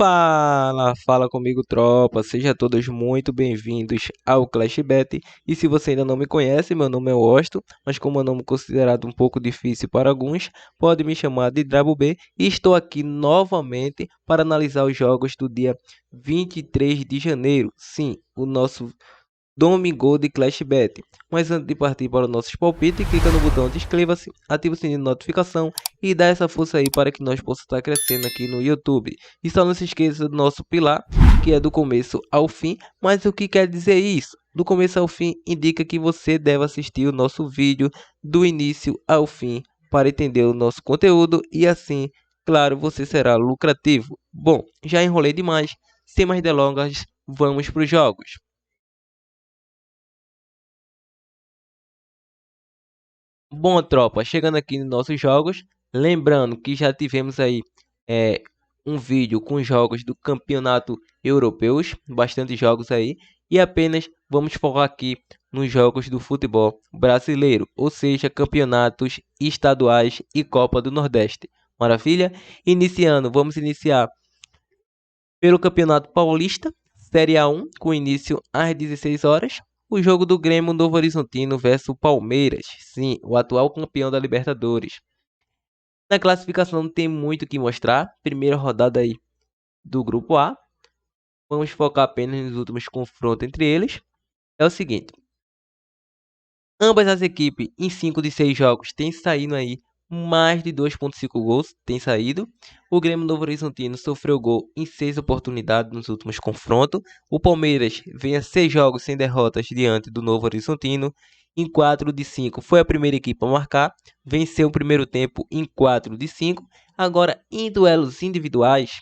Fala comigo, tropa. Sejam todos muito bem-vindos ao Clash Bet. E se você ainda não me conhece, meu nome é Osto, mas como é um nome considerado um pouco difícil para alguns, pode me chamar de Drabo B. E estou aqui novamente para analisar os jogos do dia 23 de janeiro. Sim, o nosso Domingo de Clash Bet. Mas antes de partir para os nossos palpites, clica no botão de inscreva-se, ativa o sininho de notificação e dá essa força aí para que nós possamos estar crescendo aqui no YouTube. E só não se esqueça do nosso pilar, que é do começo ao fim. Mas o que quer dizer isso? Do começo ao fim indica que você deve assistir o nosso vídeo do início ao fim para entender o nosso conteúdo e assim, claro, você será lucrativo. Bom, já enrolei demais, sem mais delongas, vamos para os jogos. Bom, tropa, chegando aqui nos nossos jogos, lembrando que já tivemos aí é, um vídeo com jogos do campeonato europeus, bastante jogos aí, e apenas vamos focar aqui nos jogos do futebol brasileiro, ou seja, campeonatos estaduais e Copa do Nordeste. Maravilha? Vamos iniciar pelo Campeonato Paulista, Série A1, com início às 16 horas. O jogo do Grêmio Novo Horizontino versus Palmeiras. Sim, o atual campeão da Libertadores. Na classificação não tem muito o que mostrar. Primeira rodada aí do Grupo A. Vamos focar apenas nos últimos confrontos entre eles. É o seguinte. Ambas as equipes em 5 de 6 jogos têm saído aí mais de 2,5 gols, tem saído. O Grêmio Novo Horizontino sofreu gol em 6 oportunidades nos últimos confrontos. O Palmeiras vem a 6 jogos sem derrotas diante do Novo Horizontino. Em 4 de 5 foi a primeira equipe a marcar, venceu o primeiro tempo em 4 de 5. Agora em duelos individuais,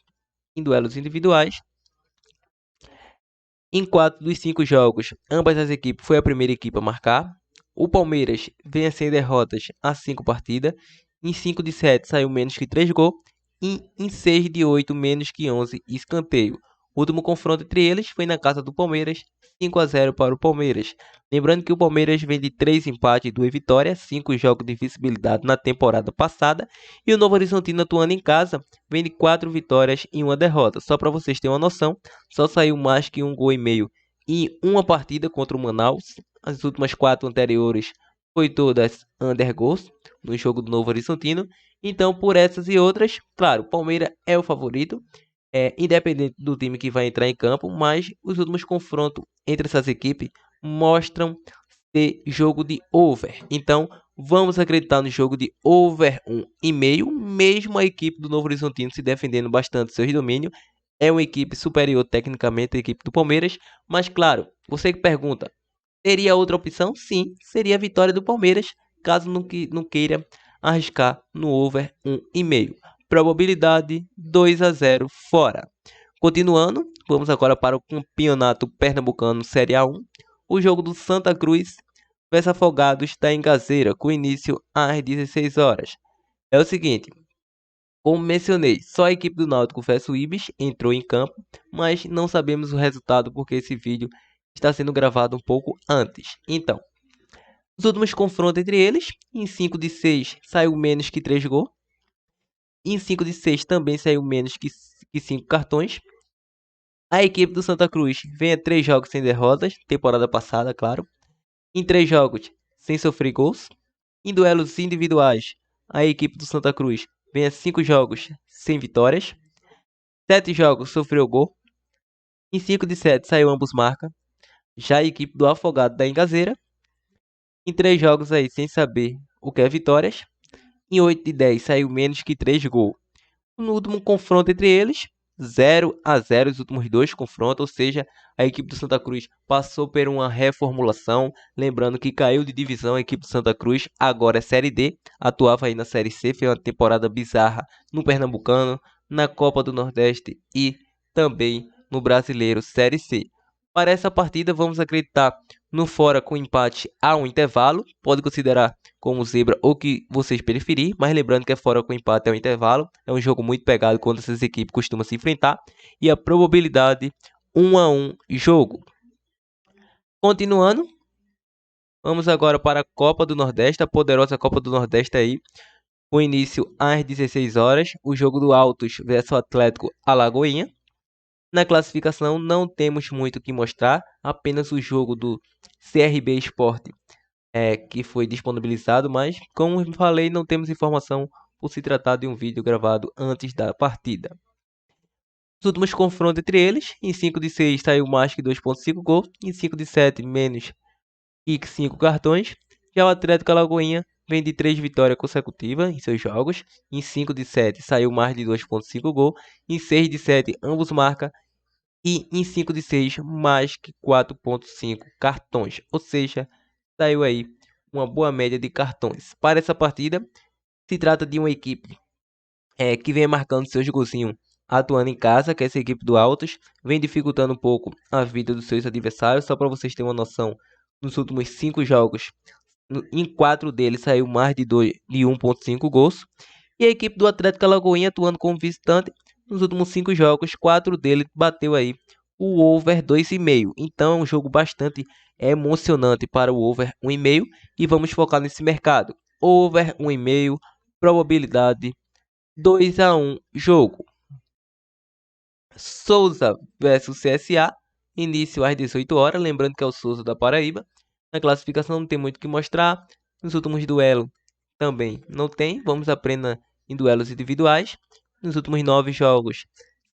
em 4 dos 5 jogos, ambas as equipes foi a primeira equipe a marcar. O Palmeiras vem sem derrotas a 5 partidas. Em 5 de 7 saiu menos que 3 gols. E em 6 de 8 menos que 11 escanteio. O último confronto entre eles foi na casa do Palmeiras, 5-0 para o Palmeiras. Lembrando que o Palmeiras vem de 3 empates e 2 vitórias, 5 jogos de visibilidade na temporada passada. E o Novo Horizontino atuando em casa vem de 4 vitórias e 1 derrota. Só para vocês terem uma noção, só saiu mais que 1 gol e meio em uma partida contra o Manaus. As últimas 4 anteriores foi todas under goals no jogo do Novo Horizontino. Então, por essas e outras, claro, o Palmeiras é o favorito, independente do time que vai entrar em campo, mas os últimos confrontos entre essas equipes mostram ser jogo de over. Então, vamos acreditar no jogo de over 1,5, mesmo a equipe do Novo Horizontino se defendendo bastante seus domínios. É uma equipe superior tecnicamente à equipe do Palmeiras, mas claro, você que pergunta, teria outra opção? Sim, seria a vitória do Palmeiras, caso não queira arriscar no over 1,5. Probabilidade 2-0 fora. Continuando, vamos agora para o Campeonato Pernambucano Série A1. O jogo do Santa Cruz versus Afogados da Engazeira, com início às 16 horas. É o seguinte, como mencionei, só a equipe do Náutico versus o Ibis entrou em campo, mas não sabemos o resultado porque esse vídeo está sendo gravado um pouco antes. Então, os últimos confrontos entre eles, em 5 de 6 saiu menos que 3 gols. Em 5 de 6 também saiu menos que 5 cartões. A equipe do Santa Cruz vem a 3 jogos sem derrotas, temporada passada, claro. Em 3 jogos sem sofrer gols. Em duelos individuais, a equipe do Santa Cruz vem a 5 jogos sem vitórias. 7 jogos sofreu gol. Em 5 de 7 saiu ambos marca. Já a equipe do Afogado da Engazeira, em 3 jogos aí sem saber o que é vitórias. Em 8 de 10 saiu menos que 3 gols. No último confronto entre eles, 0-0 os últimos 2 confrontos, ou seja, a equipe do Santa Cruz passou por uma reformulação, lembrando que caiu de divisão a equipe do Santa Cruz, agora é Série D, atuava aí na Série C, fez uma temporada bizarra no Pernambucano, na Copa do Nordeste e também no Brasileiro Série C. Para essa partida vamos acreditar no fora com empate a um intervalo, pode considerar como zebra ou que vocês preferir, mas lembrando que é fora com empate ao intervalo, é um jogo muito pegado quando essas equipes costumam se enfrentar, e a probabilidade 1-1 jogo. Continuando, vamos agora para a Copa do Nordeste, a poderosa Copa do Nordeste aí, com início às 16 horas, o jogo do Altos versus o Atlético Alagoinha. Na classificação não temos muito o que mostrar, apenas o jogo do CRB Sport que foi disponibilizado, mas como falei, não temos informação por se tratar de um vídeo gravado antes da partida. Os últimos confrontos entre eles, em 5 de 6 saiu mais que 2.5 gols, em 5 de 7 menos que 5 cartões. Já o Atlético Alagoinha vem de 3 vitórias consecutivas em seus jogos, em 5 de 7 saiu mais de 2.5 gols, em 6 de 7 ambos marcam e em 5 de 6 mais que 4.5 cartões, ou seja, saiu aí uma boa média de cartões. Para essa partida, se trata de uma equipe que vem marcando seus golzinhos atuando em casa, que é essa equipe do Altos, vem dificultando um pouco a vida dos seus adversários. Só para vocês terem uma noção, nos últimos 5 jogos, em 4 deles saiu mais de 1.5 gols. E a equipe do Atlético Alagoinha atuando como visitante, nos últimos 5 jogos, 4 deles bateu aí o over 2,5. Então é um jogo bastante emocionante para o over 1,5 e vamos focar nesse mercado. Over 1,5, probabilidade 2-1 jogo. Souza versus CSA, início às 18 horas, lembrando que é o Souza da Paraíba. Na classificação não tem muito o que mostrar. Nos últimos duelos também não tem. Vamos apenas em duelos individuais. Nos últimos 9 jogos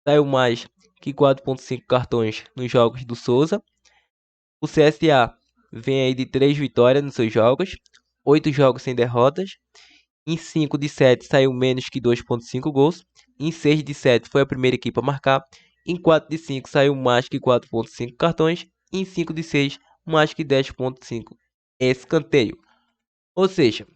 saiu mais que 4.5 cartões nos jogos do Souza. O CSA vem aí de 3 vitórias nos seus jogos, 8 jogos sem derrotas. Em 5 de 7 saiu menos que 2.5 gols. Em 6 de 7 foi a primeira equipe a marcar. Em 4 de 5 saiu mais que 4.5 cartões. Em 5 de 6 mais que 10.5 escanteio. Ou seja,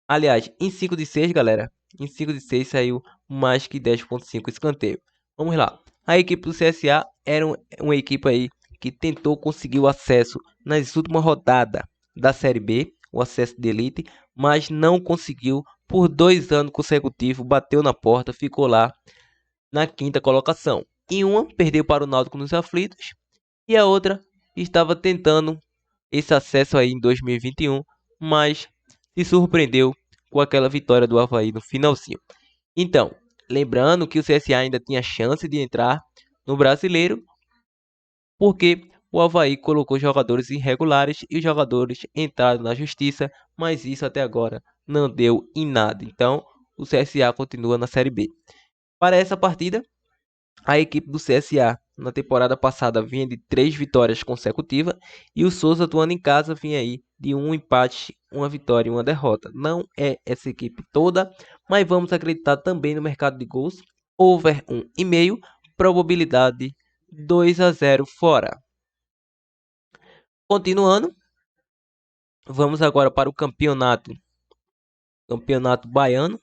aliás, em 5 de 6, galera, em 5 de 6 saiu mais que 10.5 escanteio. Vamos lá. A equipe do CSA era uma equipe aí que tentou conseguir o acesso nas últimas rodadas da Série B, o acesso de elite, mas não conseguiu por 2 anos consecutivos, bateu na porta, ficou lá na 5ª colocação. Em uma, perdeu para o Náutico nos aflitos, e a outra estava tentando esse acesso aí em 2021, mas se surpreendeu com aquela vitória do Avaí no finalzinho. Então, lembrando que o CSA ainda tinha chance de entrar no Brasileiro, porque o Avaí colocou jogadores irregulares e os jogadores entraram na justiça, mas isso até agora não deu em nada. Então, o CSA continua na Série B. Para essa partida, a equipe do CSA na temporada passada vinha de 3 vitórias consecutivas e o Souza atuando em casa vinha aí de 1 empate, 1 vitória e 1 derrota. Não é essa equipe toda, mas vamos acreditar também no mercado de gols. Over 1,5, probabilidade 2-0 fora. Continuando, vamos agora para o campeonato baiano,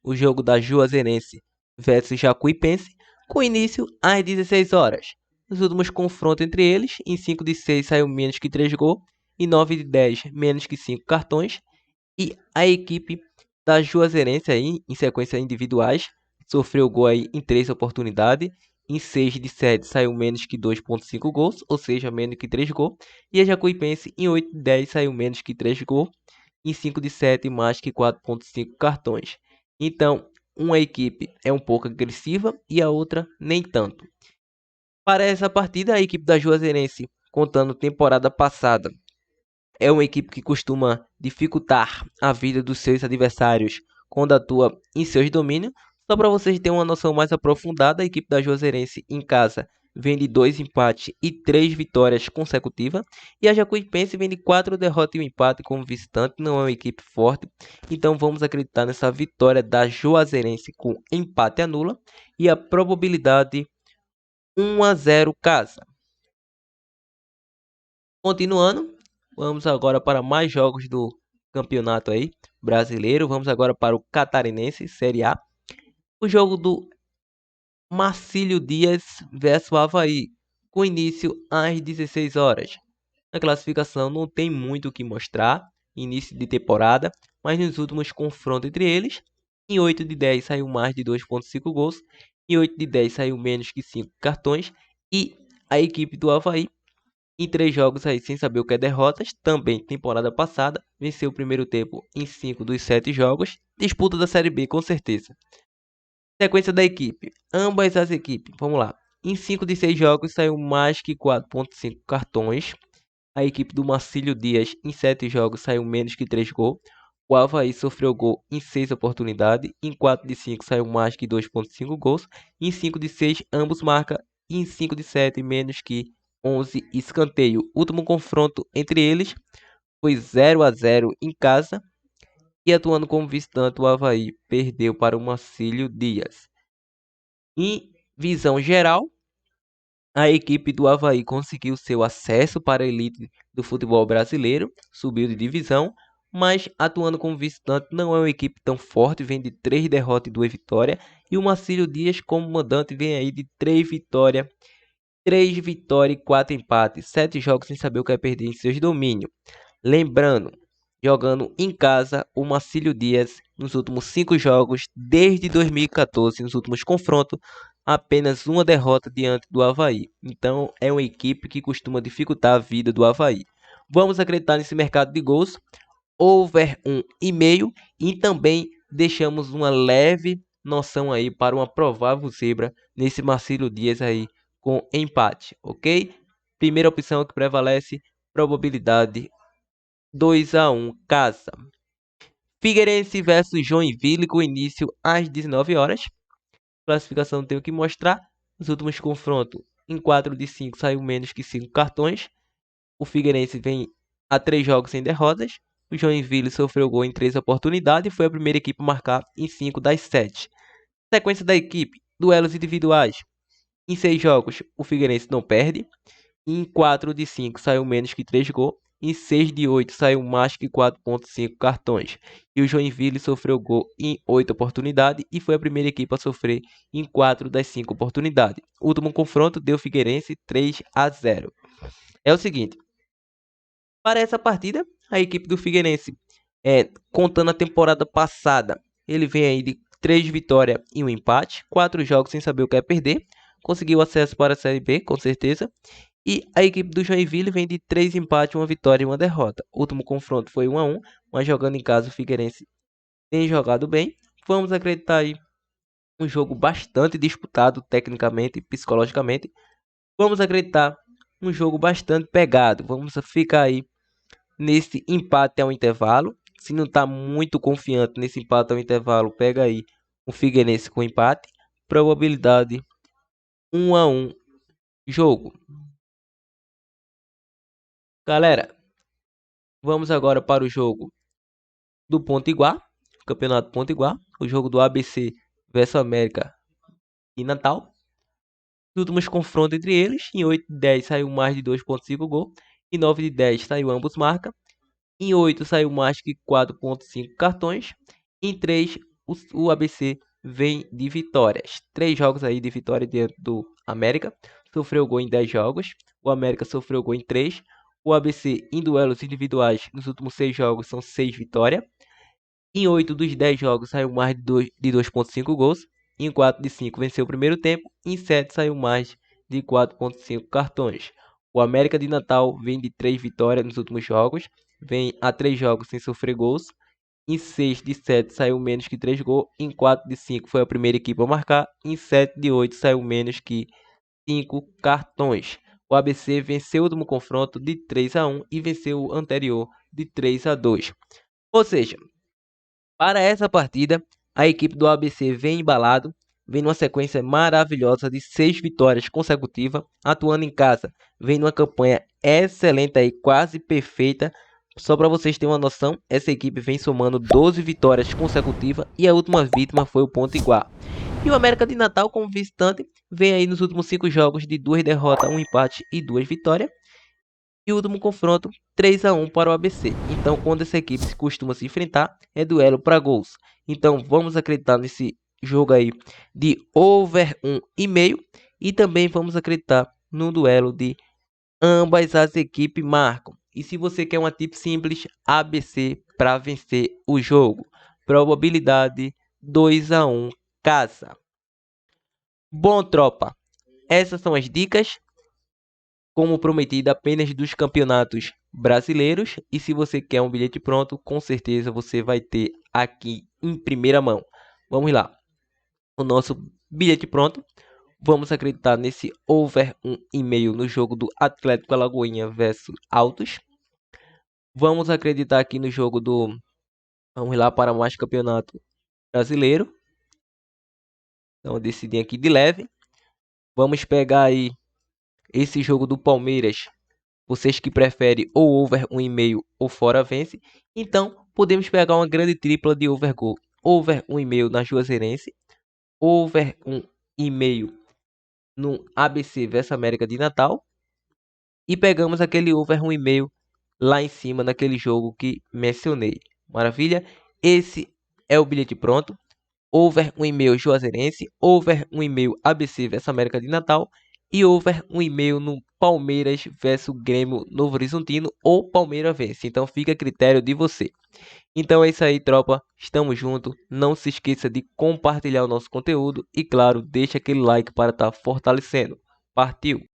o jogo da Juazeirense versus Jacuipense, com início às 16 horas. Nos últimos confrontos entre eles, em 5 de 6 saiu menos que 3 gols, em 9 de 10 menos que 5 cartões, e a equipe da Juazeirense aí, em sequência individuais, sofreu gol aí em 3 oportunidades. Em 6 de 7 saiu menos que 2.5 gols, ou seja, menos que 3 gols. E a Jacuipense em 8 de 10 saiu menos que 3 gols. Em 5 de 7 mais que 4.5 cartões. Então, uma equipe é um pouco agressiva e a outra nem tanto. Para essa partida, a equipe da Juazeirense, contando temporada passada, é uma equipe que costuma dificultar a vida dos seus adversários quando atua em seus domínios. Só para vocês terem uma noção mais aprofundada, a equipe da Juazeirense em casa vem de 2 empates e 3 vitórias consecutivas. E a Jacuipense vem de 4 derrotas e 1 empate como visitante, não é uma equipe forte. Então vamos acreditar nessa vitória da Juazeirense com empate anula e a probabilidade 1-0 casa. Continuando, vamos agora para mais jogos do campeonato aí brasileiro. Vamos agora para o Catarinense Série A. O jogo do Marcílio Dias versus Avaí, com início às 16 horas. Na classificação não tem muito o que mostrar, início de temporada, mas nos últimos confrontos entre eles, em 8 de 10 saiu mais de 2.5 gols, em 8 de 10 saiu menos que 5 cartões, e a equipe do Avaí em 3 jogos aí sem saber o que é derrotas, também temporada passada, venceu o primeiro tempo em 5 dos 7 jogos, disputa da Série B com certeza. Sequência da equipe, ambas as equipes, vamos lá. Em 5 de 6 jogos saiu mais que 4,5 cartões. A equipe do Marcílio Dias em 7 jogos saiu menos que 3 gols. O Avaí sofreu gol em 6 oportunidades. Em 4 de 5 saiu mais que 2,5 gols. Em 5 de 6 ambos marcam. E em 5 de 7 menos que 11 escanteio. Último confronto entre eles foi 0-0 em casa. E atuando como visitante, o Avaí perdeu para o Marcílio Dias. Em visão geral, a equipe do Avaí conseguiu seu acesso para a elite do futebol brasileiro, subiu de divisão, mas atuando como visitante não é uma equipe tão forte, vem de 3 derrotas e 2 vitórias, e o Marcílio Dias como mandante vem aí de 3 vitórias e 4 empates, 7 jogos sem saber o que é perder em seus domínios. Lembrando, jogando em casa, o Marcílio Dias, nos últimos 5 jogos, desde 2014, nos últimos confrontos, apenas uma derrota diante do Avaí. Então, é uma equipe que costuma dificultar a vida do Avaí. Vamos acreditar nesse mercado de gols, over 1,5, e também deixamos uma leve noção aí para uma provável zebra nesse Marcílio Dias aí com empate, ok? Primeira opção que prevalece, probabilidade 2-1 casa. Figueirense versus Joinville com início às 19 horas. Classificação não tenho que mostrar. Nos últimos confrontos, em 4 de 5 saiu menos que 5 cartões. O Figueirense vem a 3 jogos sem derrotas. O Joinville sofreu gol em 3 oportunidades e foi a primeira equipe a marcar em 5 das 7. Sequência da equipe, duelos individuais. Em 6 jogos, o Figueirense não perde. Em 4 de 5 saiu menos que 3 gols. Em 6 de 8 saiu mais que 4,5 cartões. E o Joinville sofreu gol em 8 oportunidades e foi a primeira equipe a sofrer em 4 das 5 oportunidades. O último confronto deu Figueirense 3-0. É o seguinte, para essa partida, a equipe do Figueirense, contando a temporada passada, ele vem aí de 3 vitórias e 1 empate, 4 jogos sem saber o que é perder, conseguiu acesso para a Série B, com certeza. E a equipe do Joinville vem de 3 empates, 1 vitória e 1 derrota. O último confronto foi 1-1, mas jogando em casa o Figueirense tem jogado bem. Vamos acreditar aí um jogo bastante disputado tecnicamente e psicologicamente. Vamos acreditar um jogo bastante pegado. Vamos ficar aí nesse empate ao intervalo. Se não está muito confiante nesse empate ao intervalo, pega aí o Figueirense com empate. Probabilidade 1-1 jogo. Galera, vamos agora para o jogo do Potiguar, Campeonato Potiguar, o jogo do ABC versus América e Natal. Os últimos confrontos entre eles, em 8 de 10 saiu mais de 2,5 gol, em 9 de 10 saiu ambos marca, em 8 saiu mais que 4,5 cartões, em 3 o ABC vem de vitórias. 3 jogos aí de vitória diante do América, sofreu gol em 10 jogos, o América sofreu gol em 3, o ABC em duelos individuais nos últimos 6 jogos são 6 vitórias. Em 8 dos 10 jogos saiu mais de 2,5 gols. Em 4 de 5 venceu o primeiro tempo. Em 7 saiu mais de 4,5 cartões. O América de Natal vem de 3 vitórias nos últimos jogos. Vem a 3 jogos sem sofrer gols. Em 6 de 7 saiu menos que 3 gols. Em 4 de 5 foi a primeira equipe a marcar. Em 7 de 8 saiu menos que 5 cartões. O ABC venceu o último confronto de 3-1 e venceu o anterior de 3-2. Ou seja, para essa partida, a equipe do ABC vem embalado, vem numa sequência maravilhosa de 6 vitórias consecutivas, atuando em casa, vem numa campanha excelente aí, quase perfeita. Só para vocês terem uma noção, essa equipe vem somando 12 vitórias consecutivas e a última vítima foi o Potiguar. E o América de Natal, como visitante, vem aí nos últimos 5 jogos de 2 derrotas, 1 empate e 2 vitórias. E o último confronto, 3-1 para o ABC. Então, quando essa equipe costuma se enfrentar, é duelo para gols. Então, vamos acreditar nesse jogo aí de over 1,5. E também vamos acreditar no duelo de ambas as equipes marcam. E se você quer uma tip simples, ABC para vencer o jogo. Probabilidade 2-1 casa. Bom, tropa, essas são as dicas. Como prometido, apenas dos campeonatos brasileiros. E se você quer um bilhete pronto, com certeza você vai ter aqui em primeira mão. Vamos lá. O nosso bilhete pronto. Vamos acreditar nesse over 1,5 no jogo do Atlético Alagoinha versus Altos. Vamos acreditar aqui no jogo do... Vamos lá para mais campeonato brasileiro. Então, decidi aqui de leve. Vamos pegar aí esse jogo do Palmeiras. Vocês que preferem ou over 1,5 ou fora vence. Então, podemos pegar uma grande tripla de over gol. Over 1,5 na Juazeirense. Over 1,5 no ABC versus América de Natal. E pegamos aquele over 1,5 lá em cima naquele jogo que mencionei. Maravilha? Esse é o bilhete pronto. Over 1,5 Juazeirense, over 1,5 ABC versus América de Natal e over 1,5 no Palmeiras versus Grêmio Novo Horizontino ou Palmeiras vence. Então fica a critério de você. Então é isso aí, tropa. Estamos juntos. Não se esqueça de compartilhar o nosso conteúdo e, claro, deixa aquele like para estar fortalecendo. Partiu!